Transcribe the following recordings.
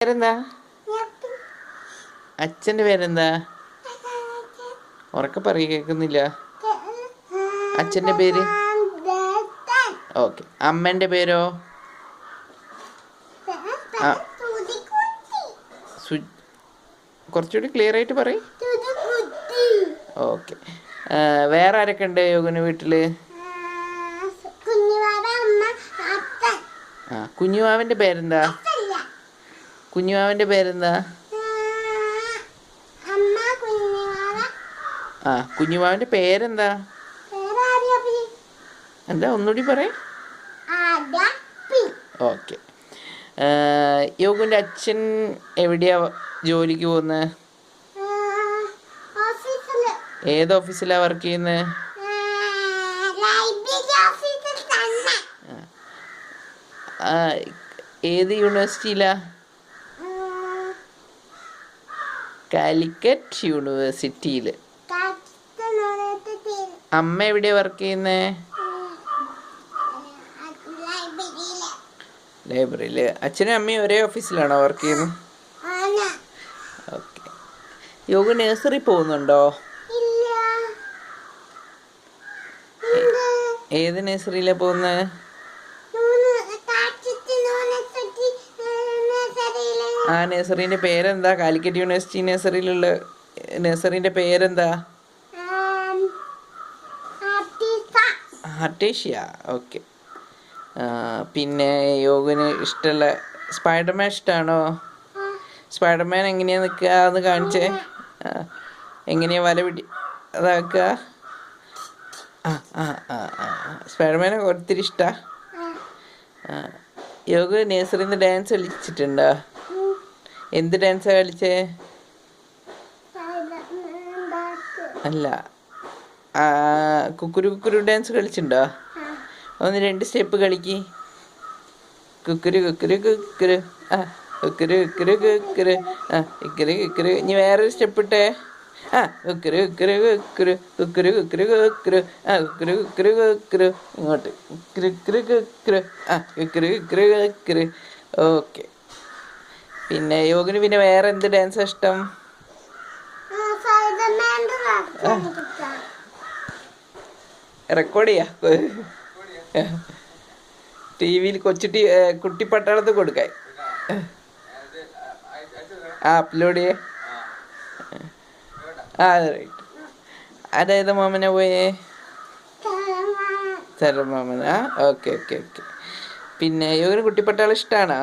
പേരെന്താ? അച്ഛൻ്റെ പേരെന്താ? ഉറക്കെ പറയ, കേൾക്കുന്നില്ല. അച്ഛൻ്റെ പേര്? ഓക്കെ. അമ്മേൻ്റെ പേരോ? കുറച്ചുകൂടി ക്ലിയർ ആയിട്ട് പറയും. ഓക്കെ. വേറെ ആരൊക്കെ ഉണ്ട് യോഗന് വീട്ടില്? കുഞ്ഞുമാവൻ്റെ പേരെന്താ? കുഞ്ഞുമാവൻ്റെ പേരെന്താ? കുഞ്ഞുമാവൻ്റെ പേരെന്താ? എന്താ, ഒന്നുകൂടി പറയും. ഓക്കെ. യോഗുൻ്റെ അച്ഛൻ എവിടെയാ ജോലിക്ക് പോകുന്നത്? ഏത് ഓഫീസിലാണ് വർക്ക് ചെയ്യുന്നത്? ഏത് യൂണിവേഴ്സിറ്റിയിലാ? കാലിക്കറ്റ് യൂണിവേഴ്സിറ്റിയിൽ. അമ്മ എവിടെയാ വർക്ക് ചെയ്യുന്നത്? ലൈബ്രറിയിൽ. അച്ഛനും അമ്മയും ഒരേ ഓഫീസിലാണോ വർക്ക് ചെയ്യുന്നത്? ഓക്കെ. യോഗ നഴ്സറി പോകുന്നുണ്ടോ? ഏത് നഴ്സറിയിലാണ് പോകുന്നത്? ആ നഴ്സറീൻ്റെ പേരെന്താ? കാലിക്കറ്റ് യൂണിവേഴ്സിറ്റി നഴ്സറിയിലുള്ള നഴ്സറീൻ്റെ പേരെന്താ? ഹർട്ടേഷ്യ. ഓക്കെ. പിന്നെ യോഗന് ഇഷ്ടമുള്ള സ്പൈഡർമാൻ ഇഷ്ടമാണോ? സ്പൈഡർമാൻ എങ്ങനെയാണ് നിൽക്കുക എന്ന് കാണിച്ചേ. എങ്ങനെയാ വല പിടി അതാക്കുക? സ്പൈഡർമാനെ ഒത്തിരി ഇഷ്ടമാണ്. യോഗ നഴ്സറിയിൽ നിന്ന് ഡാൻസ് കളിച്ചിട്ടുണ്ടോ? എന്ത് ഡാൻസാണ് കളിച്ചേ? അല്ല, കുക്കുരു കുക്കുരു ഡാൻസ് കളിച്ചിട്ടുണ്ടോ? ഒന്ന് 2 സ്റ്റെപ്പ് കളിക്ക്. കുക്കുരു കുക്കുരു കുക്കുരു, കുക്കുരു കുക്കുരു കുക്കുരു, കുക്കുരു കുക്കുരു. ഇനി വേറൊരു സ്റ്റെപ്പ് ഇട്ടേ. കുക്കുരു കുക്കുരു കുക്കുരു, കുക്കുരു കുക്കുരു കുക്കുരു, കുക്കുരു കുക്കുരു കുക്കുരു. ഇങ്ങോട്ട് കുക്കുരു കുക്കുരു കുക്കുരു, കുക്കുരു കുക്കുരു കുക്കുരു. ഓക്കെ. പിന്നെ യോഗന് പിന്നെ വേറെ എന്ത് ഡാൻസാണ് ഇഷ്ടം? റെക്കോർഡ് ചെയ്യാ TV-യിൽ കുട്ടിപ്പട്ടാളത്ത് കൊടുക്കാൻ. അപ്ലോഡ് ചെയ്യേ. അതെ, റൈറ്റ്. അതേത് മാമനാ പോയേ? മാമനാ. Okay okay okay. പിന്നെ യോഗന് കുട്ടിപ്പട്ടാളം ഇഷ്ടമാണോ?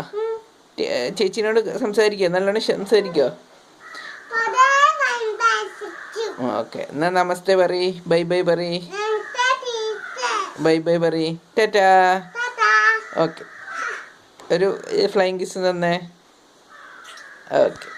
ചേച്ചീനോട് സംസാരിക്കോ? നല്ലോണം സംസാരിക്കോ? ഓക്കെ. എന്നാൽ നമസ്തേ പറയ്, ബൈ ബൈ പറയ്, ബൈ ബൈ പറയ്, ടാറ്റാ. ഓക്കെ. ഒരു ഫ്ലൈങ് കിസ് തന്നെ. ഓക്കെ.